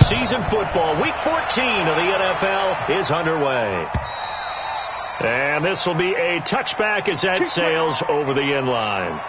season football. Week 14 of the NFL is underway. And this will be a touchback as that sails over the end line.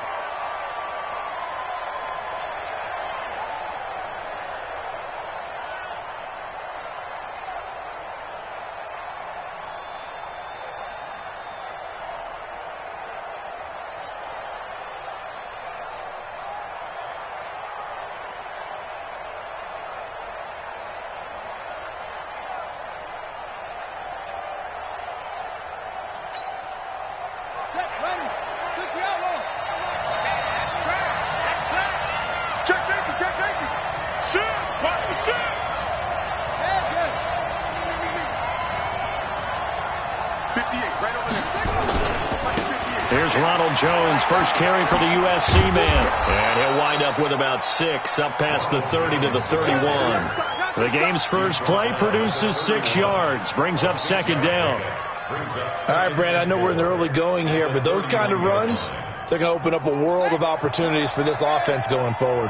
Jones, first carry for the USC man. And he'll wind up with about 6, up past the 30 to the 31. The game's first play produces 6 yards, brings up second down. All right, Brandon, I know we're in the early going here, but those kind of runs, they're going to open up a world of opportunities for this offense going forward.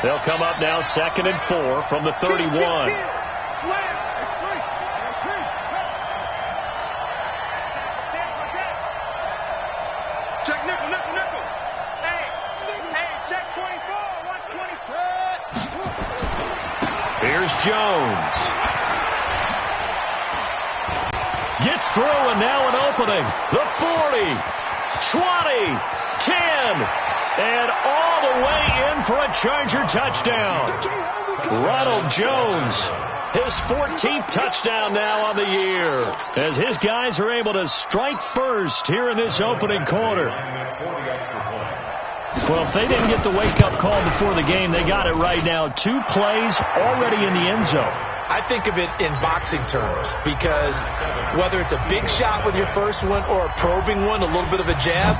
They'll come up now 2nd and 4 from the 31. Here's Jones. Gets through, and now an opening. The 40, 20, 10, and all the way in for a Charger touchdown. Ronald Jones, his 14th touchdown now on the year, as his guys are able to strike first here in this opening quarter. Well, if they didn't get the wake-up call before the game, they got it right now. 2 plays already in the end zone. I think of it in boxing terms, because whether it's a big shot with your first one or a probing one, a little bit of a jab,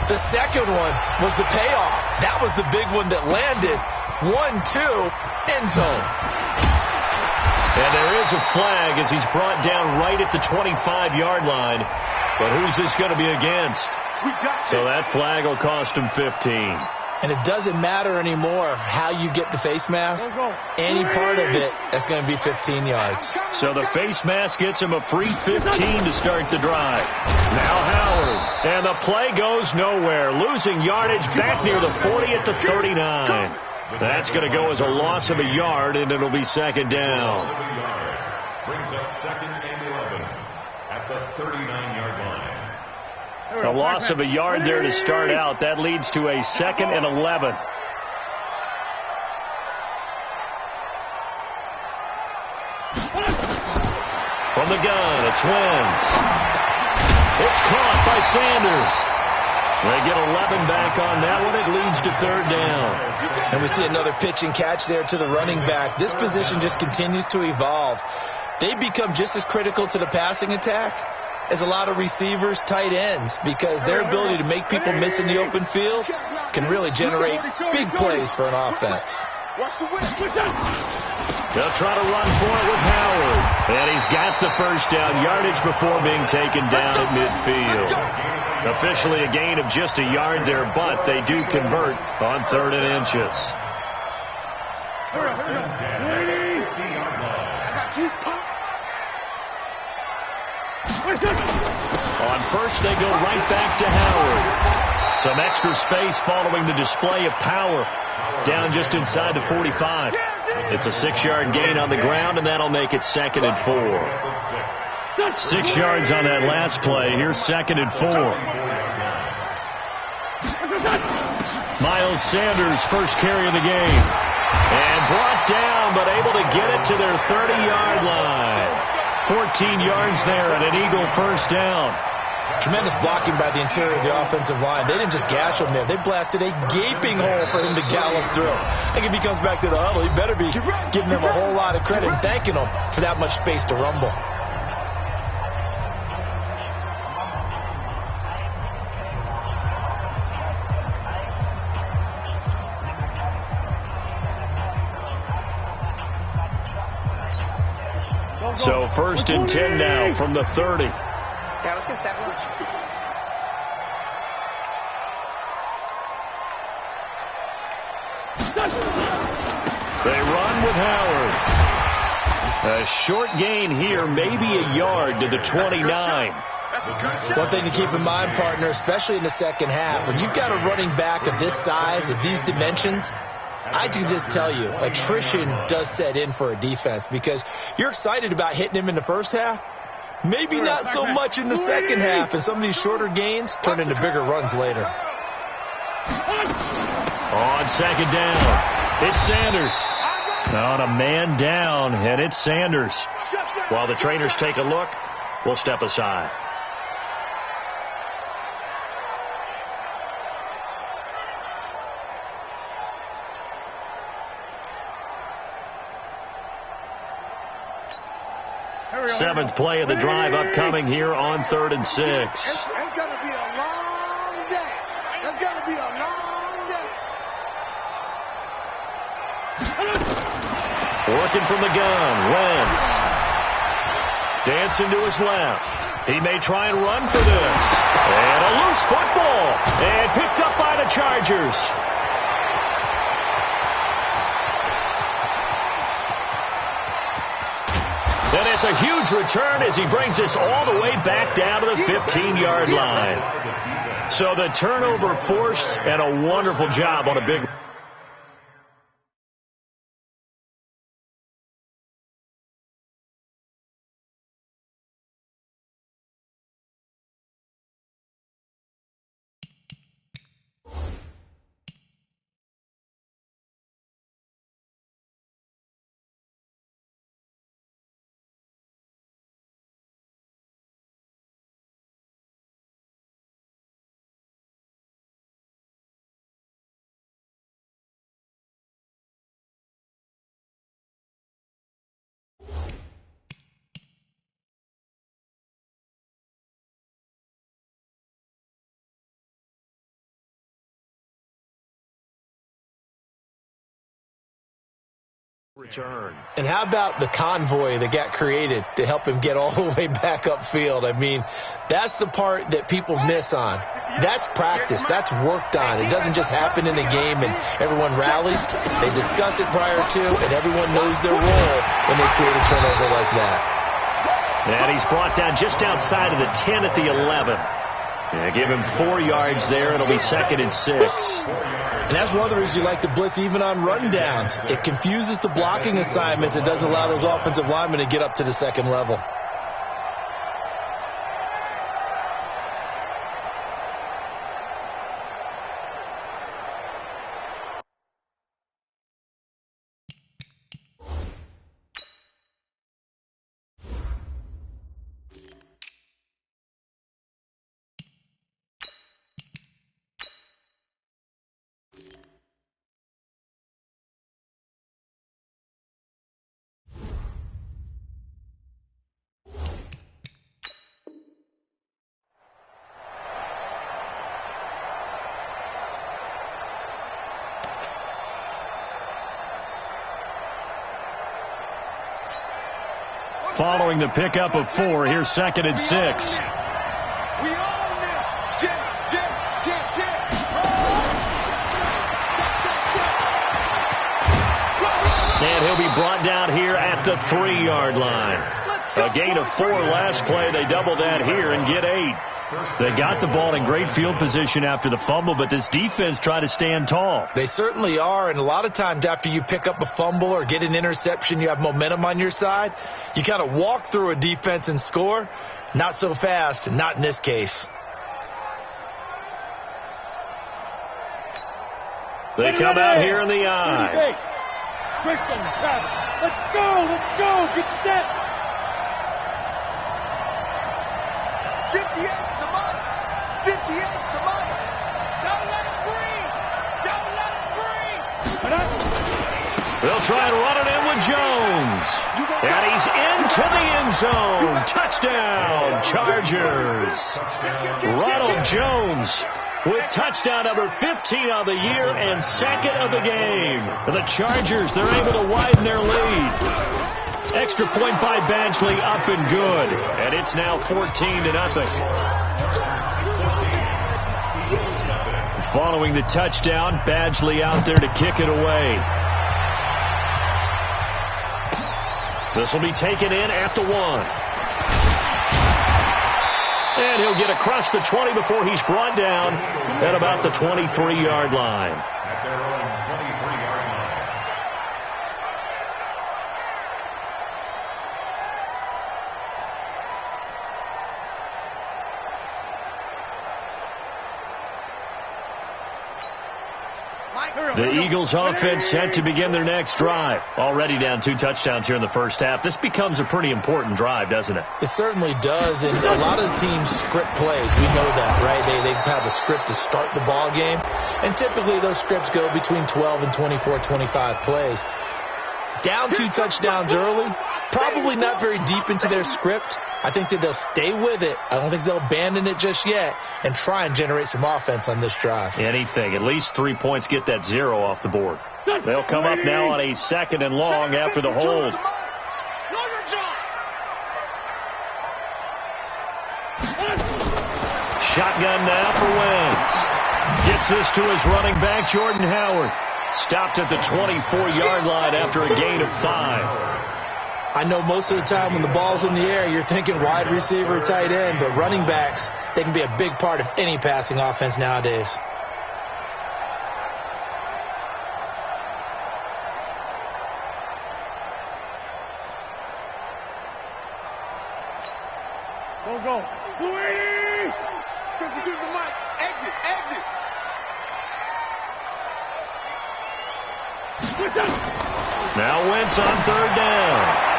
the second one was the payoff. That was the big one that landed. 1-2, end zone. And there is a flag as he's brought down right at the 25-yard line. But who's this going to be against? So that flag will cost him 15. And it doesn't matter anymore how you get the face mask. Any part of it, that's going to be 15 yards. So the face mask gets him a free 15 to start the drive. Now Howard. And the play goes nowhere. Losing yardage back near the 40 at the 39. That's going to go as a loss of a yard, and it'll be second down. Brings up 2nd and 11 at the 39-yard line. A loss of a yard there to start out. That leads to a 2nd and 11. From the gun, it's Wentz. It's caught by Sanders. They get 11 back on that one. It leads to 3rd down. And we see another pitch and catch there to the running back. This position just continues to evolve. They become just as critical to the passing attack as a lot of receivers, tight ends, because their ability to make people miss in the open field can really generate big plays for an offense. They'll try to run for it with Howard. And he's got the first down yardage before being taken down at midfield. Officially a gain of just a yard there, but they do convert on 3rd and inches. On first, they go right back to Howard. Some extra space following the display of power down just inside the 45. It's a 6-yard gain on the ground, and that'll make it 2nd and 4. 6 yards on that last play. Here's 2nd and 4. Miles Sanders, first carry of the game. And brought down, but able to get it to their 30-yard line. 14 yards there and an Eagle first down. Tremendous blocking by the interior of the offensive line. They didn't just gash him there. They blasted a gaping hole for him to gallop through. I think if he comes back to the huddle, he better be giving them a whole lot of credit and thanking them for that much space to rumble. So 1st and 10 now from the 30. Yeah, let's go set lunch. They run with Howard. A short gain here, maybe a yard to the 29. One thing to keep in mind, partner, especially in the second half, when you've got a running back of this size, of these dimensions, I can just tell you, attrition does set in for a defense because you're excited about hitting him in the first half. Maybe not so much in the second half, and some of these shorter gains turn into bigger runs later. On second down, it's Sanders. On a man down, and it's Sanders. While the trainers take a look, we'll step aside. Seventh play of the drive upcoming here on 3rd and 6. It's going to be a long day. It's going to be a long day. Working from the gun, Wentz. Dancing to his left. He may try and run for this. And a loose football. And picked up by the Chargers. And it's a huge return as he brings this all the way back down to the 15-yard line. So the turnover forced, and a wonderful job on a big... return. And how about the convoy that got created to help him get all the way back upfield? I mean, that's the part that people miss on. That's practice. That's worked on. It doesn't just happen in a game and everyone rallies. They discuss it prior to, and everyone knows their role when they create a turnover like that. And he's brought down just outside of the 10 at the 11. Yeah, give him 4 yards there. It'll be 2nd and 6. And that's one of the reasons you like to blitz even on rundowns. It confuses the blocking assignments. It doesn't allow those offensive linemen to get up to the second level. Following the pickup of 4, here's 2nd and 6. We own this. Jim. And he'll be brought down here at the 3-yard line. A gain of 4 last play. They double that here and get 8. They got the ball in great field position after the fumble, but this defense tried to stand tall. They certainly are, and a lot of times after you pick up a fumble or get an interception, you have momentum on your side. You kind of walk through a defense and score. Not so fast, not in this case. They come out here in the eye. Christian, Travis, let's go, get set. 58 to Mike. 58 to Mike. Don't let it breathe. They'll try and run it in with Jones. And he's into the end zone. Touchdown, Chargers. Ronald Jones with touchdown number 15 of the year and 2nd of the game. The Chargers, they're able to widen their lead. Extra point by Badgley, up and good. And it's now 14-0. Following the touchdown, Badgley out there to kick it away. This will be taken in at the 1. And he'll get across the 20 before he's brought down at about the 23-yard line. At their own 23-yard line. The Eagles offense set to begin their next drive. Already down 2 touchdowns here in the first half. This becomes a pretty important drive, doesn't it? It certainly does, and a lot of the teams script plays. We know that, right? They have a script to start the ball game, and typically those scripts go between 12 and 24, 25 plays. Down 2 touchdowns early, probably not very deep into their script. I think that they'll stay with it. I don't think they'll abandon it just yet and try and generate some offense on this drive. Anything. At least 3 points get that 0 off the board. They'll come up now on a 2nd and long after the hold. Shotgun now for Wentz. Gets this to his running back, Jordan Howard. Stopped at the 24-yard line after a gain of 5. I know most of the time when the ball's in the air, you're thinking wide receiver, tight end, but running backs, they can be a big part of any passing offense nowadays. Go. Louis! Substitute the mic. Exit. Now Wentz on 3rd down.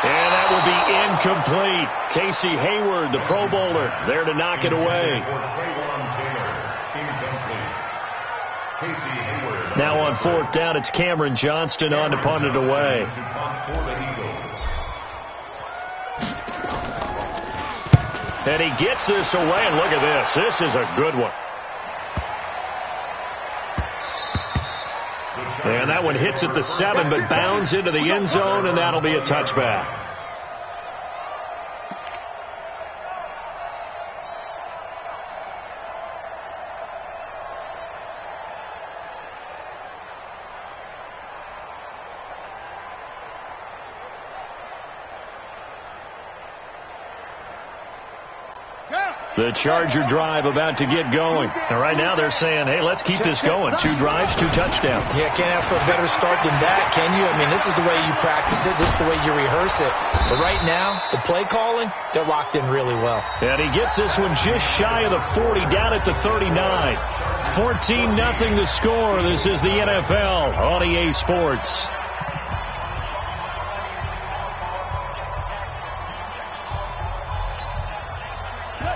And that will be incomplete. Casey Hayward, the Pro Bowler, there to knock it away. Now on 4th down, it's Cameron Johnston on to punt it away. And he gets this away, and look at this. This is a good one. And that one hits at the 7, but bounds into the end zone, and that'll be a touchback. The Charger drive about to get going. And right now they're saying, hey, let's keep this going. 2 drives, 2 touchdowns. Yeah, can't ask for a better start than that, can you? I mean, this is the way you practice it. This is the way you rehearse it. But right now, the play calling, they're locked in really well. And he gets this one just shy of the 40, down at the 39. 14-0 the score. This is the NFL on EA Sports.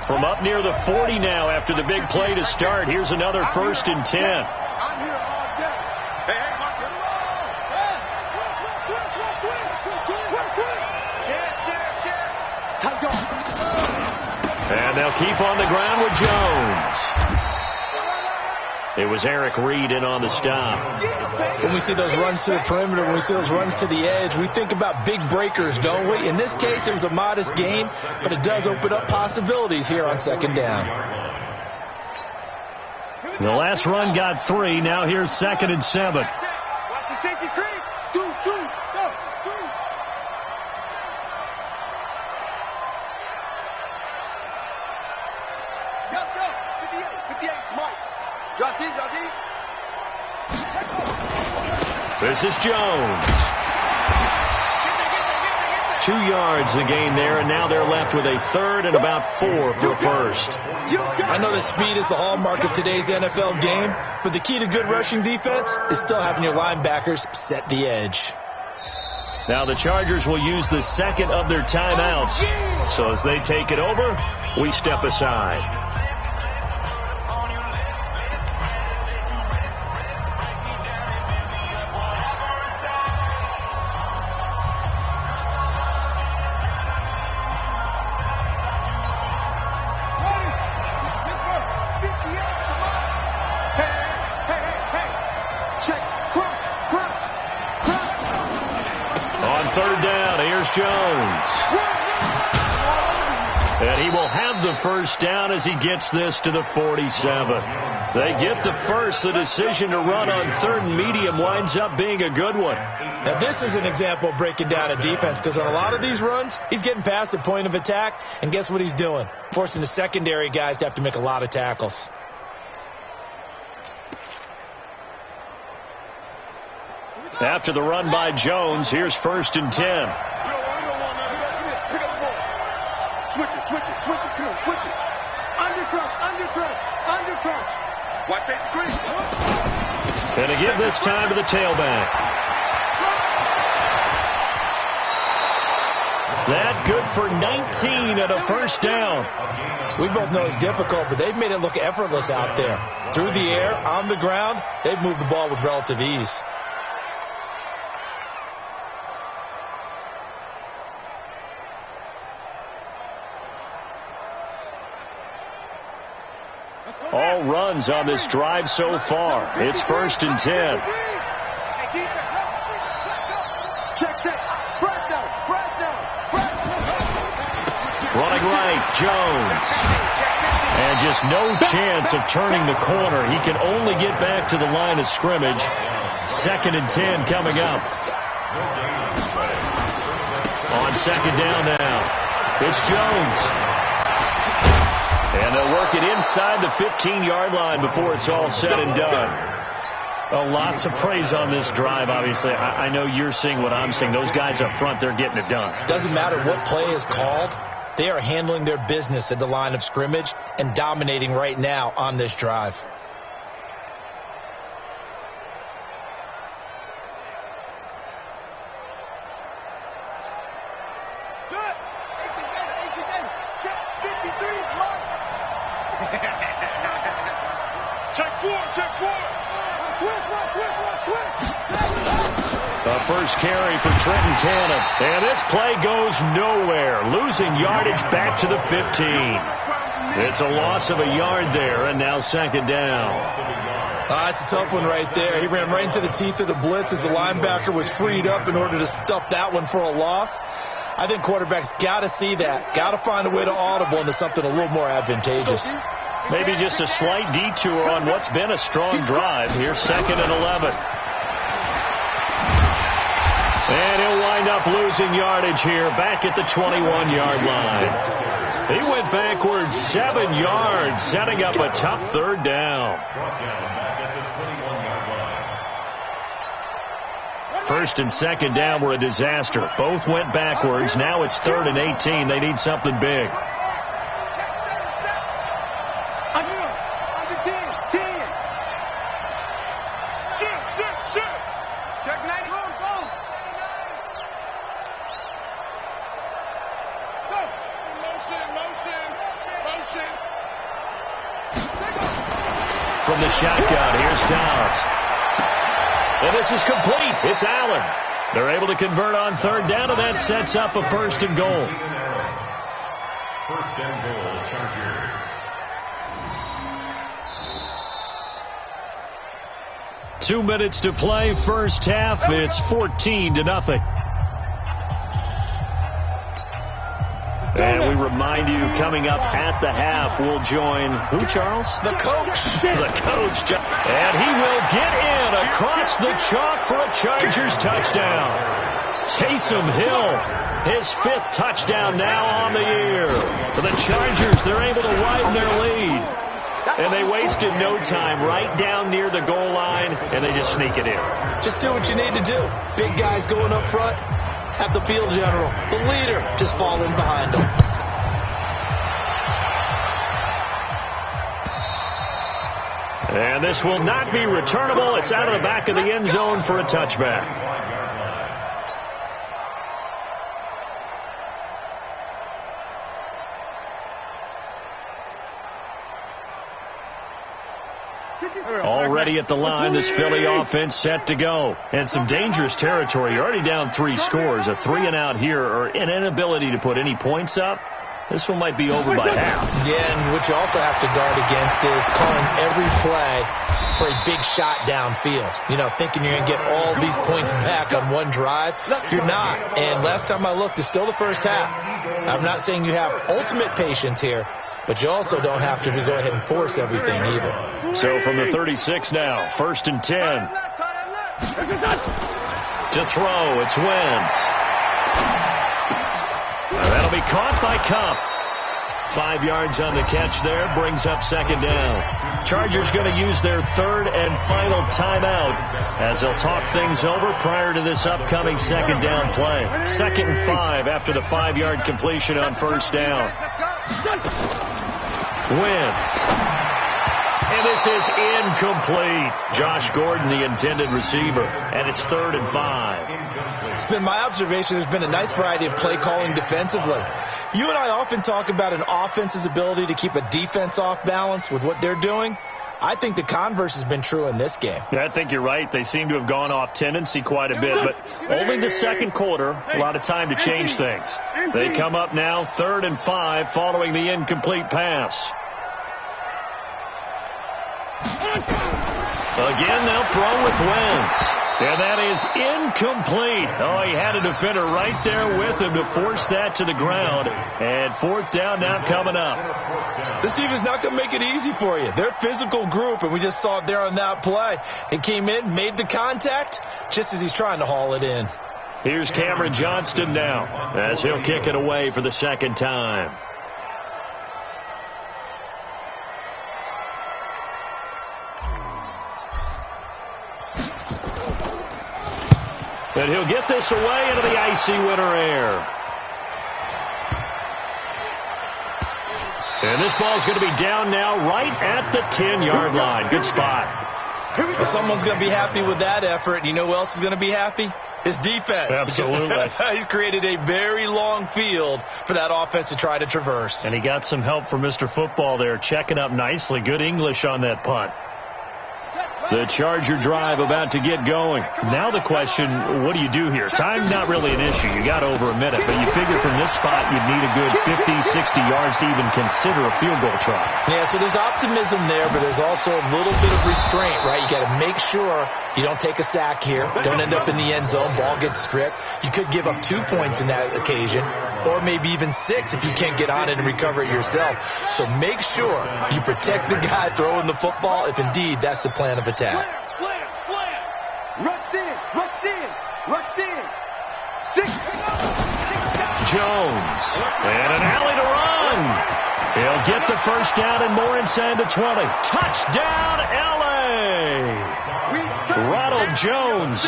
From up near the 40 now after the big play to start. Here's another 1st and 10. I'm here all day. Hey, and they'll keep on the ground with Jones. It was Eric Reed in on the stop. When we see those runs to the perimeter, when we see those runs to the edge, we think about big breakers, don't we? In this case, it was a modest gain, but it does open up possibilities here on 2nd down. The last run got 3. Now here's 2nd and 7. Watch the safety creep. Go. Go. 58, Mike. Drop deep. This is Jones. 2 yards the gain there, and now they're left with a 3rd and about 4 for a 1st. I know that speed is the hallmark of today's NFL game, but the key to good rushing defense is still having your linebackers set the edge. Now the Chargers will use the 2nd of their timeouts. So as they take it over, we step aside. And he will have the first down as he gets this to the 47. They get the first. The decision to run on 3rd and medium winds up being a good one. Now, this is an example of breaking down a defense, because on a lot of these runs, he's getting past the point of attack, and guess what he's doing? Forcing the secondary guys to have to make a lot of tackles. After the run by Jones, here's 1st and 10. Switch it. Come on, switch it. Under crouch. Watch that screen. And to give this time to the tailback. That good for 19 and a first down. We both know it's difficult, but they've made it look effortless out there. Through the air, on the ground, they've moved the ball with relative ease. All runs on this drive so far. It's 1st and 10. Check. Press down. Running right, Jones. And just no chance of turning the corner. He can only get back to the line of scrimmage. 2nd and 10 coming up. On 2nd down now. It's Jones. And they'll work it inside the 15-yard line before it's all said and done. Well, lots of praise on this drive, obviously. I know you're seeing what I'm seeing. Those guys up front, they're getting it done. Doesn't matter what play is called. They are handling their business at the line of scrimmage and dominating right now on this drive. The first carry for Trenton Cannon. And this play goes nowhere. Losing yardage back to the 15. It's a loss of a yard there, and now 2nd down. That's a tough one right there. He ran right into the teeth of the blitz as the linebacker was freed up in order to stuff that one for a loss. I think quarterbacks got to see that. Got to find a way to audible into something a little more advantageous. Maybe just a slight detour on what's been a strong drive. Here's 2nd and 11. And he'll wind up losing yardage here back at the 21-yard line. He went backwards 7 yards, setting up a tough 3rd down. 1st and 2nd down were a disaster. Both went backwards. Now it's 3rd and 18. They need something big. From the shotgun, here's Downs. And this is complete. It's Allen. They're able to convert on 3rd down, and that sets up a 1st and goal. 1st and goal, Chargers. 2 minutes to play, first half. It's 14-0. And we remind you, coming up at the half, we'll join who, Charles? The coach. The coach. And he will get in across the chalk for a Chargers touchdown. Taysom Hill, his 5th touchdown now on the year. For the Chargers, they're able to widen their lead. And they wasted no time right down near the goal line, and they just sneak it in. Just do what you need to do. Big guys going up front. Have the field general, the leader, just fall in behind them. And this will not be returnable. It's out of the back of the end zone for a touchback. Already at the line, this Philly offense set to go. And some dangerous territory. You're already down 3 scores. A 3-and-out here, or an inability to put any points up. This one might be over by half. Yeah, and what you also have to guard against is calling every play for a big shot downfield. You know, thinking you're going to get all these points back on one drive. You're not. And last time I looked, it's still the first half. I'm not saying you have ultimate patience here, but you also don't have to go ahead and force everything either. So from the 36 now, 1st and 10. To throw, it's Wentz. That'll be caught by Cup. 5 yards on the catch there, brings up 2nd down. Chargers going to use their 3rd and final timeout as they'll talk things over prior to this upcoming 2nd down play. 2nd and 5 after the 5-yard completion on 1st down. Wentz. And this is incomplete. Josh Gordon, the intended receiver. And it's 3rd and 5. It's been my observation there's been a nice variety of play calling defensively. You and I often talk about an offense's ability to keep a defense off balance with what they're doing. I think the converse has been true in this game. Yeah, I think you're right. They seem to have gone off tendency quite a bit, but only the 2nd quarter, a lot of time to change things. They come up now 3rd and 5 following the incomplete pass. Again, they'll throw with Wentz. And that is incomplete. Oh, he had a defender right there with him to force that to the ground. And 4th down now coming up. This defense not going to make it easy for you. They're a physical group, and we just saw it there on that play. He came in, made the contact, just as he's trying to haul it in. Here's Cameron Johnston now as he'll kick it away for the 2nd time. And he'll get this away into the icy winter air. And this ball's going to be down now right at the 10-yard line. Good spot. Well, someone's going to be happy with that effort. You know who else is going to be happy? His defense. Absolutely. He's created a very long field for that offense to try to traverse. And he got some help from Mr. Football there, checking up nicely. Good English on that punt. The Charger drive about to get going. Now the question, what do you do here? Time not really an issue. You got over a minute, but you figure from this spot you'd need a good 50, 60 yards to even consider a field goal try. Yeah, so there's optimism there, but there's also a little bit of restraint, right? You got to make sure you don't take a sack here. Don't end up in the end zone. Ball gets stripped. You could give up 2 points in that occasion, or maybe even 6 if you can't get on it and recover it yourself. So make sure you protect the guy throwing the football if indeed that's the plan of attack. Slam, slam. Rush in, rush in, rush in. 6. Jones. And an alley to run. He'll get the 1st down and more inside the 20. Touchdown, L.A. Ronald Jones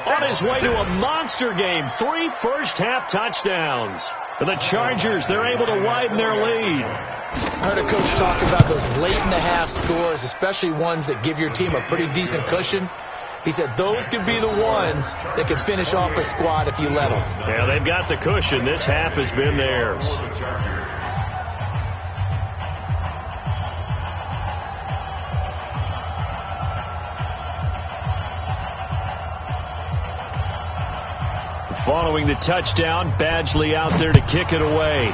on his way to a monster game. 3 first-half touchdowns. For the Chargers, they're able to widen their lead. I heard a coach talk about those late-in-the-half scores, especially ones that give your team a pretty decent cushion. He said those could be the ones that could finish off a squad if you let them. Yeah, they've got the cushion. This half has been theirs. Following the touchdown, Badgley out there to kick it away.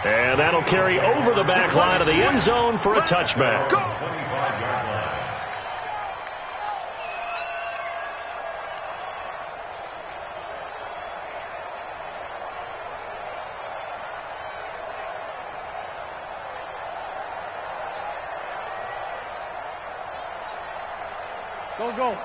And that'll carry over the back line of the end zone for a touchback.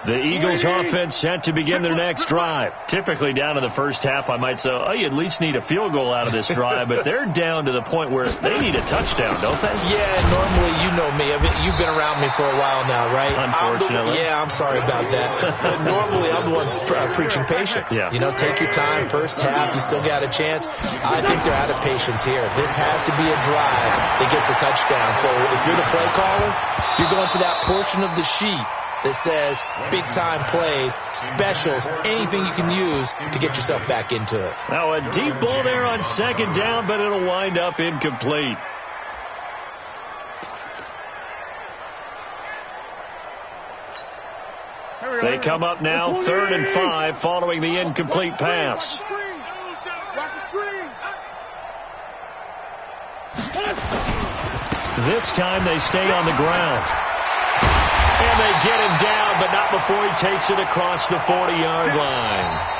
The Eagles offense set to begin their next drive. Typically down in the first half, I might say, oh, you at least need a field goal out of this drive, but they're down to the point where they need a touchdown, don't they? Yeah, normally, you know me. I mean, you've been around me for a while now, right? Unfortunately. I'm sorry about that. But normally, I'm the one preaching patience. Yeah. You know, take your time. First half, you still got a chance. I think they're out of patience here. This has to be a drive that gets a touchdown. So if you're the play caller, you're going to that portion of the sheet that says big-time plays, specials, anything you can use to get yourself back into it. Now a deep ball there on 2nd down, but it'll wind up incomplete. They come up now 3rd and 5 following the incomplete pass. This time they stay on the ground. And they get him down, but not before he takes it across the 40-yard line.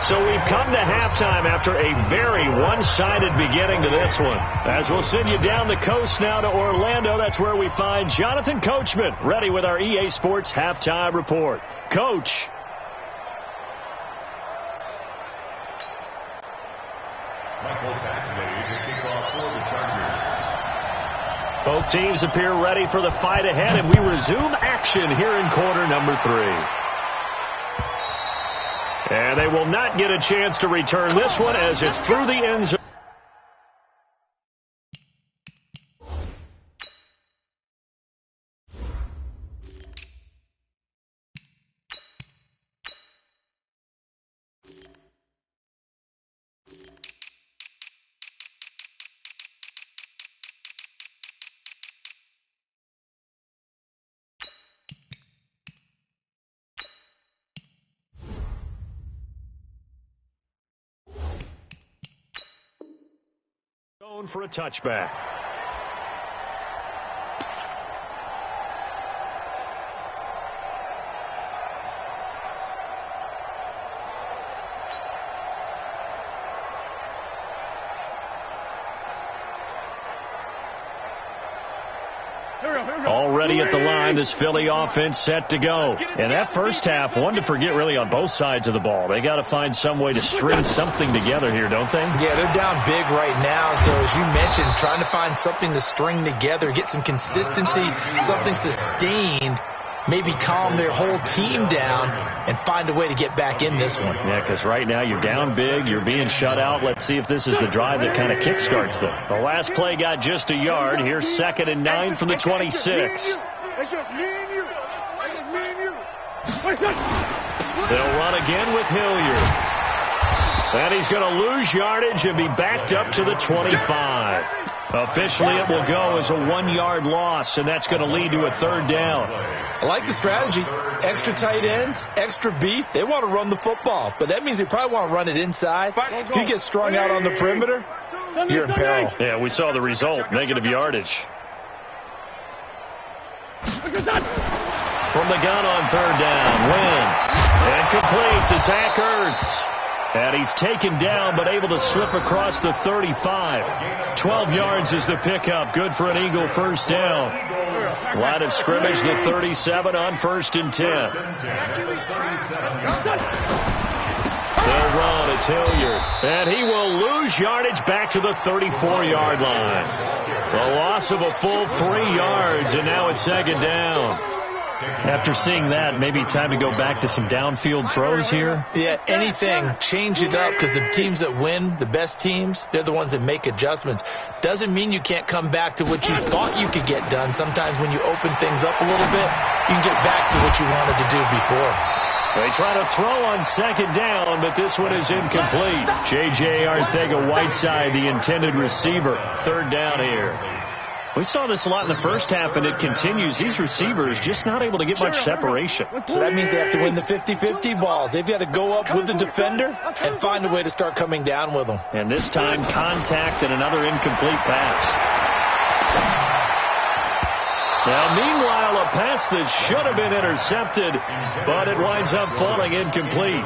So we've come to halftime after a very one-sided beginning to this one. As we'll send you down the coast now to Orlando, that's where we find Jonathan Coachman ready with our EA Sports Halftime Report. Coach. Michael vaccinated to kick off for the Chargers. Both teams appear ready for the fight ahead, and we resume action here in quarter number 3. And they will not get a chance to return this one as it's through the end zone. Going for a touchback. Already at the line, this Philly offense set to go. And that first half, one to forget really on both sides of the ball. They got to find some way to string something together here, don't they? Yeah, they're down big right now. So as you mentioned, trying to find something to string together, get some consistency, something sustained, maybe calm their whole team down and find a way to get back in this one. Yeah, because right now you're down big, you're being shut out. Let's see if this is the drive that kind of kickstarts them. The last play got just a yard. Here's 2nd and 9 from the 26. It's just me and you. It's just me and you. They'll run again with Hilliard. And he's going to lose yardage and be backed up to the 25. Officially, it will go as a 1-yard loss, and that's going to lead to a 3rd down. I like the strategy. Extra tight ends, extra beef. They want to run the football, but that means they probably want to run it inside. If you get strung out on the perimeter, you're in peril. Yeah, we saw the result, negative yardage. From the gun on 3rd down, Wentz. And complete to Zach Ertz. And he's taken down, but able to slip across the 35. 12 yards is the pickup. Good for an Eagle first down. Line of scrimmage, the 37 on 1st and 10. They'll run. It's Hilliard. And he will lose yardage back to the 34-yard line. The loss of a full 3 yards, and now it's 2nd down. After seeing that, maybe time to go back to some downfield throws here. Yeah, anything. Change it up, because the teams that win, the best teams, they're the ones that make adjustments. Doesn't mean you can't come back to what you thought you could get done. Sometimes when you open things up a little bit, you can get back to what you wanted to do before. They try to throw on 2nd down, but this one is incomplete. J.J. Arcega-Whiteside, the intended receiver. 3rd down here. We saw this a lot in the first half, and it continues. These receivers just not able to get much separation. So that means they have to win the 50-50 balls. They've got to go up with the defender and find a way to start coming down with them. And this time, contact and another incomplete pass. Now, meanwhile, a pass that should have been intercepted, but it winds up falling incomplete.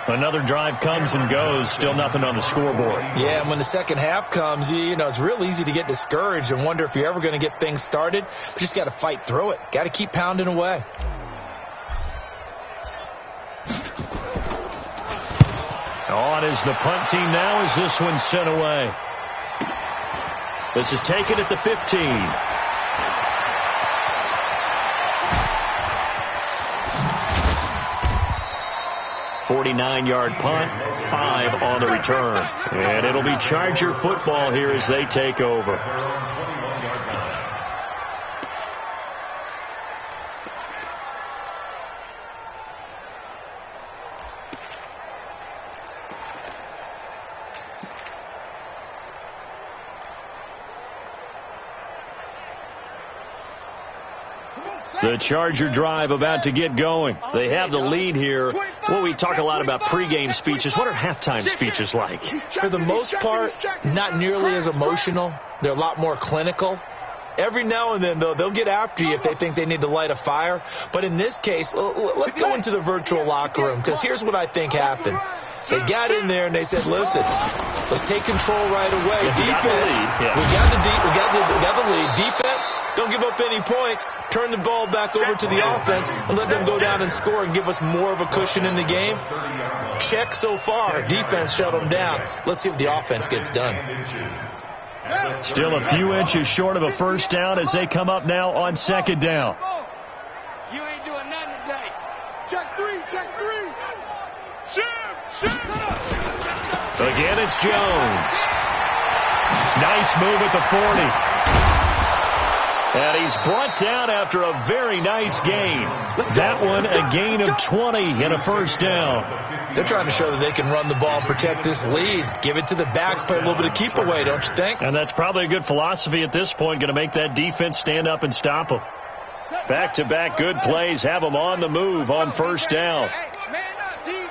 Another drive comes and goes, still nothing on the scoreboard. Yeah, and when the second half comes, you know, it's real easy to get discouraged and wonder if you're ever going to get things started. You just got to fight through it. Got to keep pounding away. On is the punt team now as this one's sent away. This is taken at the 15. 49-yard punt, 5 on the return. And it'll be Charger football here as they take over. The Charger drive about to get going. They have the lead here. Well, we talk a lot about pregame speeches. What are halftime speeches like? For the most part, not nearly as emotional. They're a lot more clinical. Every now and then, though, they'll get after you if they think they need to light a fire. But in this case, let's go into the virtual locker room, because here's what I think happened. They got in there and they said, listen, let's take control right away. Defense, we got the lead. Defense, don't give up any points. Turn the ball back over to the offense and let them go down and score and give us more of a cushion in the game. Check so far. Defense shut them down. Let's see if the offense gets done. Still a few inches short of a first down as they come up now on second down. You ain't doing nothing today. Check three. Again, it's Jones. Nice move at the 40. And he's brought down after a very nice gain. That one, a gain of 20 and a first down. They're trying to show that they can run the ball and protect this lead. Give it to the backs, play a little bit of keep away, don't you think? And that's probably a good philosophy at this point, going to make that defense stand up and stop them. Back-to-back good plays have them on the move on first down. Man up, D.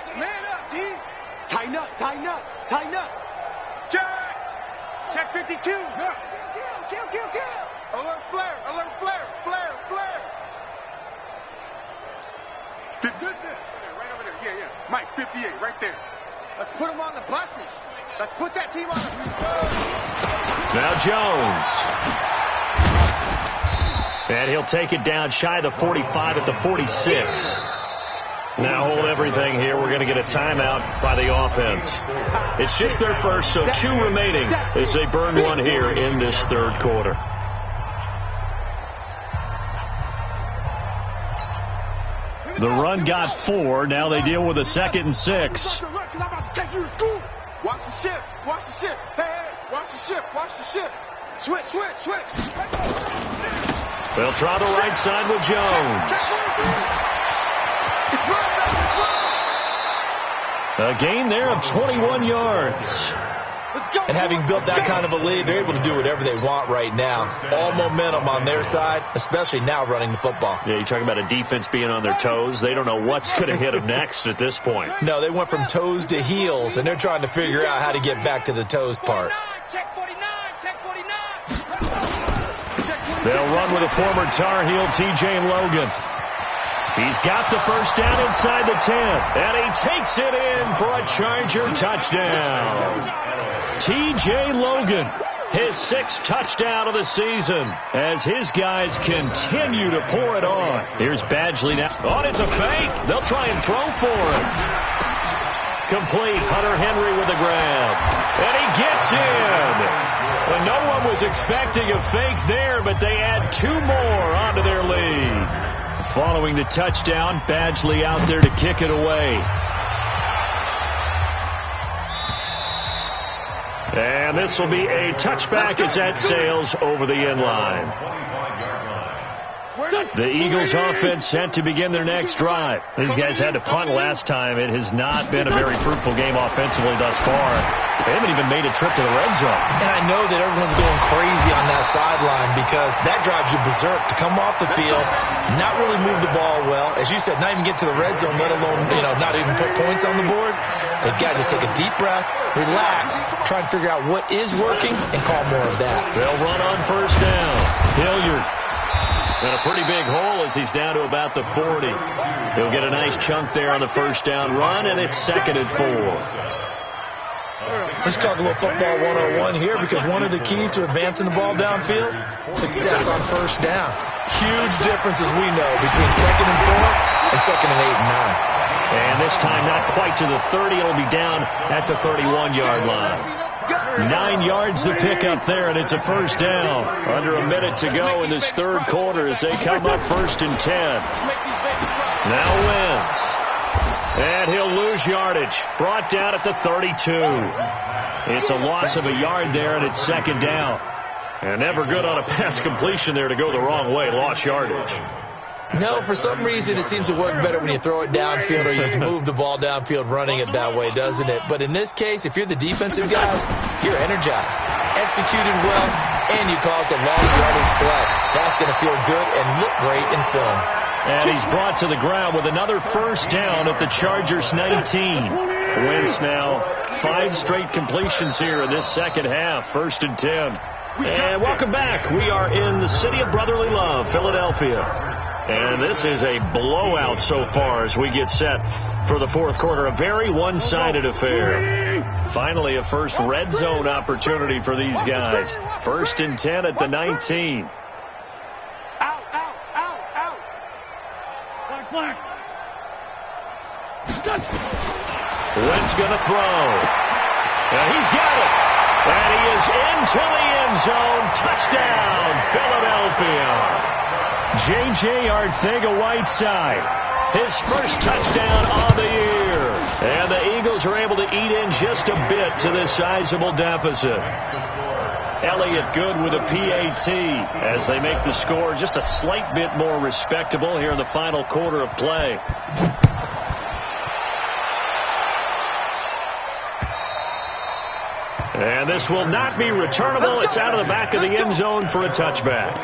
Tighten up. Check 52. Kill. Alert flare. 58. Right over there. Yeah. Mike, 58, right there. Let's put them on the buses. Let's put that team on the Now Jones. And he'll take it down shy of the 45 at the 46. Now hold everything here. We're going to get a timeout by the offense. It's just their first, so 2 remaining as they burn one here in this third quarter. The run got 4. Now they deal with a 2nd and 6. Watch the ship. Hey, watch the ship. Switch. They'll try the right side with Jones. A gain there of 21 yards. And having built that kind of a lead, they're able to do whatever they want right now. All momentum on their side, especially now running the football. Yeah, you talk about a defense being on their toes. They don't know what's going to hit them next at this point. No, they went from toes to heels, and they're trying to figure out how to get back to the toes part. Check 49. They'll run with a former Tar Heel, T.J. Logan. He's got the first down inside the 10, and he takes it in for a Charger touchdown. T.J. Logan, his 6th touchdown of the season, as his guys continue to pour it on. Here's Badgley now. Oh, it's a fake. They'll try and throw for it. Complete. Hunter Henry with the grab. And he gets in. Well, no one was expecting a fake there, but they add 2 more onto their lead. Following the touchdown, Badgley out there to kick it away. And this will be a touchback as that sails over the end line. The Eagles offense set to begin their next drive. These guys had to punt last time. It has not been a very fruitful game offensively thus far. They haven't even made a trip to the red zone. And I know that everyone's going crazy on that sideline because that drives you berserk to come off the field, not really move the ball well. As you said, not even get to the red zone, let alone, not even put points on the board. They've got to just take a deep breath, relax, try and figure out what is working, and call more of that. They'll run on first down. Hilliard. And a pretty big hole as he's down to about the 40. He'll get a nice chunk there on the first down run, and it's 2nd and 4. Let's talk a little football 101 here, because one of the keys to advancing the ball downfield, success on first down. Huge difference, as we know, between 2nd and 4 and 2nd and 8 and 9. And this time not quite to the 30. It'll be down at the 31-yard line. 9 yards to pick up there, and it's a first down. Under a minute to go in this third quarter as they come up 1st and 10. Now Wentz. And he'll lose yardage. Brought down at the 32. It's a loss of a yard there, and it's 2nd down. And never good on a pass completion there to go the wrong way. Lost yardage. No, for some reason it seems to work better when you throw it downfield or you move the ball downfield running it that way, doesn't it? But in this case, if you're the defensive guys, you're energized, executed well, and you caused a lost yardage play. That's going to feel good and look great in film. And he's brought to the ground with another first down at the Chargers 19. Wentz now 5 straight completions here in this second half. 1st and 10. And welcome back. We are in the city of brotherly love, Philadelphia. And this is a blowout so far as we get set for the fourth quarter. A very one-sided affair. Finally, a first red zone opportunity for these guys. 1st and 10 at the 19. Wentz going to throw. And he's got it. And he is into the end zone. Touchdown, Philadelphia. J.J. Arcega-Whiteside. His first touchdown on the year. And the Eagles are able to eat in just a bit to this sizable deficit. Elliott good with a PAT as they make the score just a slight bit more respectable here in the final quarter of play. And this will not be returnable. It's out of the back of the end zone for a touchback.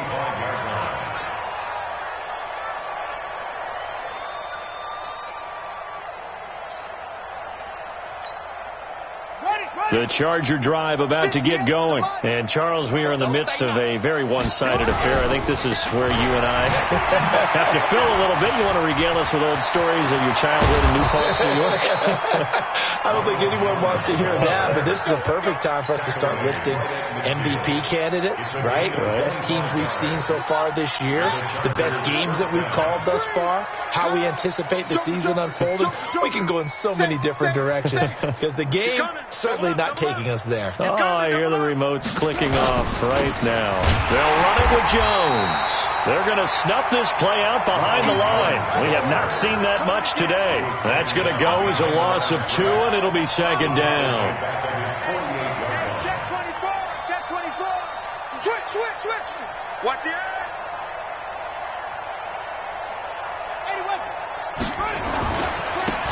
The Charger drive about to get going. And, Charles, we are in the midst of a very one-sided affair. I think this is where you and I have to fill a little bit. You want to regale us with old stories of your childhood in New Paltz, New York? I don't think anyone wants to hear that, but this is a perfect time for us to start listing MVP candidates, right? Best teams we've seen so far this year, the best games that we've called thus far, how we anticipate the season unfolding. We can go in so many different directions because the game certainly not taking us there. Oh, I hear the remotes clicking off right now. They'll run it with Jones. They're going to snuff this play out behind the line. We have not seen that much today. That's going to go as a loss of 2, and it'll be 2nd down. Check 24. Check 24. Switch. Watch the edge.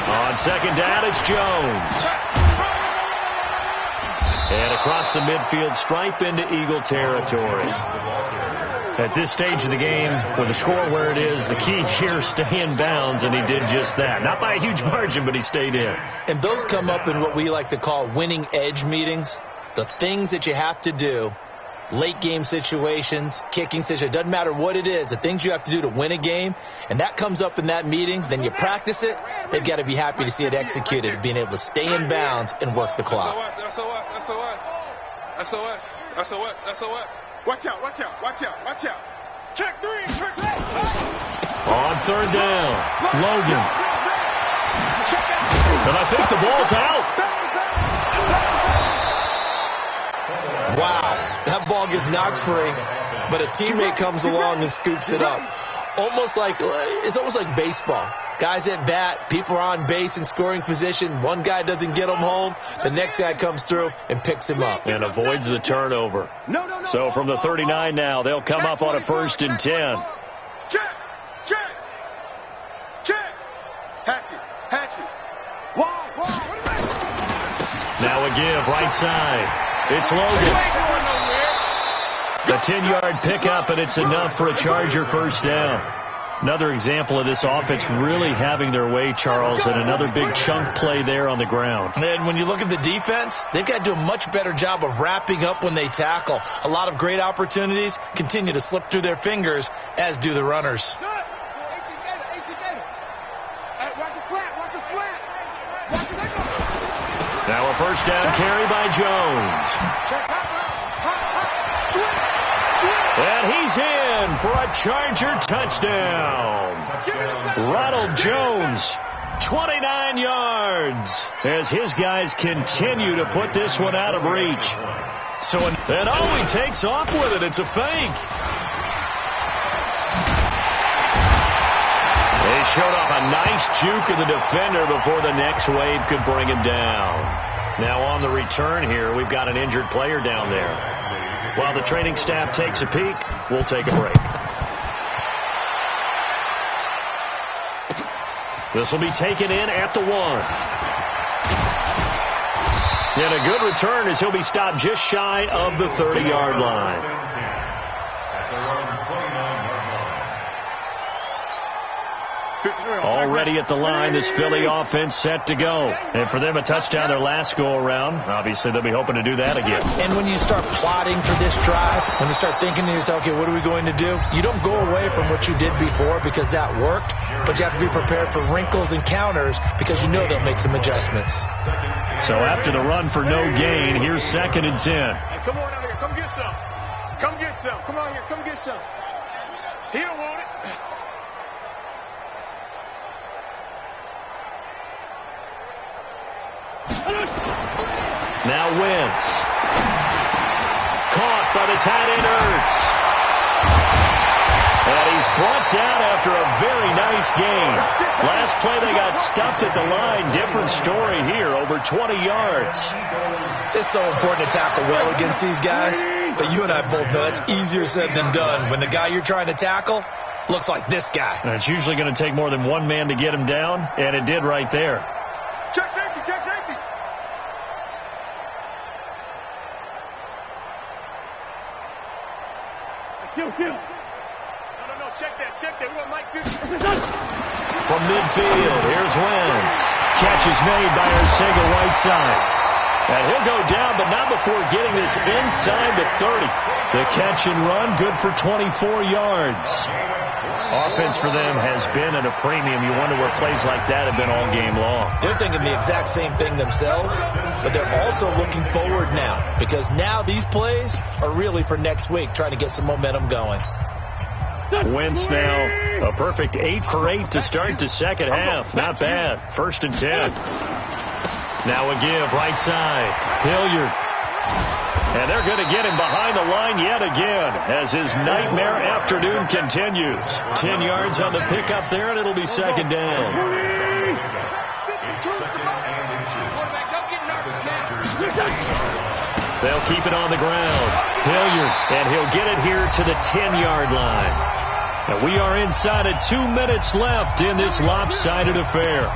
On 2nd down, it's Jones. And across the midfield stripe into Eagle territory. At this stage of the game, with the score where it is, the key here, stay in bounds, and he did just that. Not by a huge margin, but he stayed in. And those come up in what we like to call winning edge meetings. The things that you have to do, late game situations, kicking situations, doesn't matter what it is, the things you have to do to win a game, and that comes up in that meeting, then you practice it, they've got to be happy to see it executed, being able to stay in bounds and work the clock. SOS. Watch out. Check 3. On 3rd down, Logan. And I think the ball's out. Wow, that ball gets knocked free, but a teammate comes along and scoops it up. It's almost like baseball. Guys at bat, people are on base in scoring position. One guy doesn't get him home. The next guy comes through and picks him up. And avoids the turnover. So from the 39 now, they'll come up on a 1st and 10. Check. Hatchet. Now a give, right side. It's Logan. The 10-yard pickup, and it's enough for a Charger first down. Another example of this offense really having their way, Charles, and another big chunk play there on the ground. And when you look at the defense, they've got to do a much better job of wrapping up when they tackle. A lot of great opportunities continue to slip through their fingers, as do the runners. Now a first down carry by Jones. And he's in for a Charger touchdown. Ronald Jones, 29 yards, as his guys continue to put this one out of reach. And he takes off with it. It's a fake. They showed off a nice juke of the defender before the next wave could bring him down. Now on the return here, we've got an injured player down there. While the training staff takes a peek, we'll take a break. This will be taken in at the 1. And a good return as he'll be stopped just shy of the 30-yard line. Already at the line, this Philly offense set to go. And for them, a touchdown their last go-around. Obviously, they'll be hoping to do that again. And when you start plotting for this drive, when you start thinking to yourself, okay, what are we going to do? You don't go away from what you did before because that worked, but you have to be prepared for wrinkles and counters because you know they'll make some adjustments. So after the run for no gain, here's 2nd and 10. Hey, come on out here. Come get some. Come get some. Come on here. Come get some. He don't want it. Now Wentz. Caught by the tight end Ertz. And he's brought down after a very nice gain. Last play they got stuffed at the line. Different story here, over 20 yards. It's so important to tackle well against these guys, but you and I both know that's easier said than done. When the guy you're trying to tackle looks like this guy. And it's usually going to take more than one man to get him down, and it did right there. Check safety. Check safety. Kill. No. Check that. We want Mike to. From midfield, here's Wentz. Catch is made by Arcega-Whiteside. And he'll go down, but not before getting this inside the 30. The catch and run, good for 24 yards. Offense for them has been at a premium. You wonder where plays like that have been all game long. They're thinking the exact same thing themselves, but they're also looking forward now because now these plays are really for next week, trying to get some momentum going. Wentz now a perfect 8 for 8 to start the second half. Not bad. 1st and 10. Now a give right side. Hilliard. And they're going to get him behind the line yet again as his nightmare afternoon continues. 10 yards on the pickup there, and it'll be 2nd down. They'll keep it on the ground. Hilliard, and he'll get it here to the 10-yard line. And we are inside of 2 minutes left in this lopsided affair.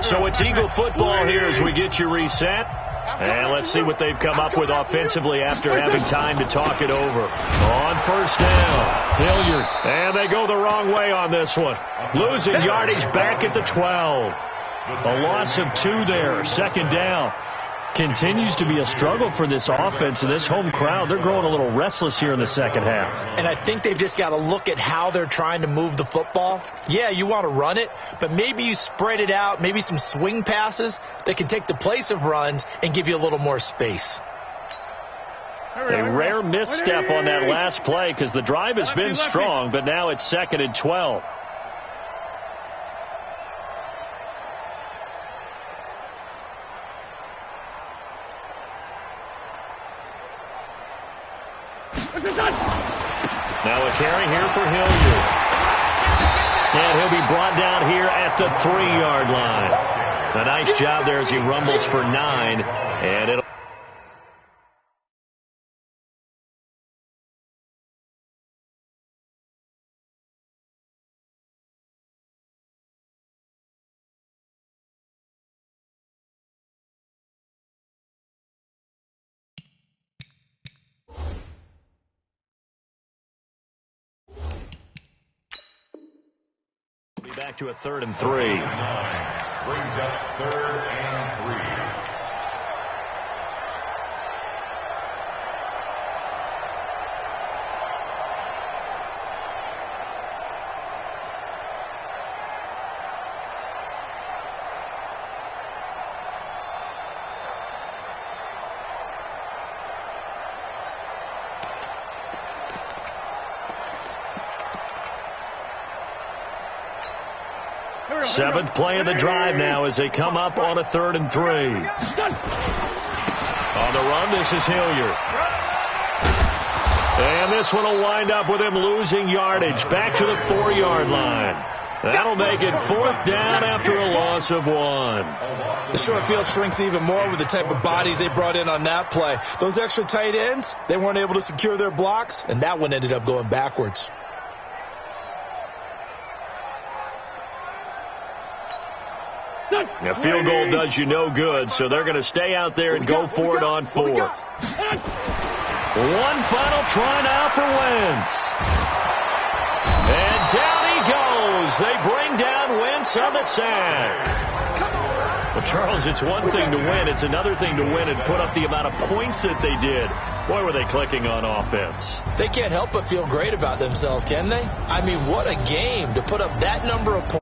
So it's Eagle football here as we get you reset. And let's see what they've come up with offensively after having time to talk it over. On 1st down, Hilliard. And they go the wrong way on this one. Losing yardage back at the 12. A loss of 2 there. 2nd down. Continues to be a struggle for this offense and this home crowd. They're growing a little restless here in the second half. And I think they've just got to look at how they're trying to move the football. Yeah, you want to run it, but maybe you spread it out, maybe some swing passes that can take the place of runs and give you a little more space. A rare misstep on that last play because the drive has been strong, but now it's 2nd and 12. Now a carry here for Hilliard. And he'll be brought down here at the 3-yard line. A nice job there as he rumbles for 9. And it'll... Back to a 3rd and 3. Brings up 3rd and 3. Seventh play of the drive now as they come up on a 3rd and 3. On the run, this is Hilliard. And this one will wind up with him losing yardage back to the 4-yard line. That'll make it 4th down after a loss of 1. The short field shrinks even more with the type of bodies they brought in on that play. Those extra tight ends, they weren't able to secure their blocks, and that one ended up going backwards. A field goal does you no good, so they're going to stay out there and go for it on 4th. One final try now for Wentz. And down he goes. They bring down Wentz on the sack. Well, Charles, it's one thing to win. It's another thing to win and put up the amount of points that they did. Boy, were they clicking on offense. They can't help but feel great about themselves, can they? I mean, what a game to put up that number of points.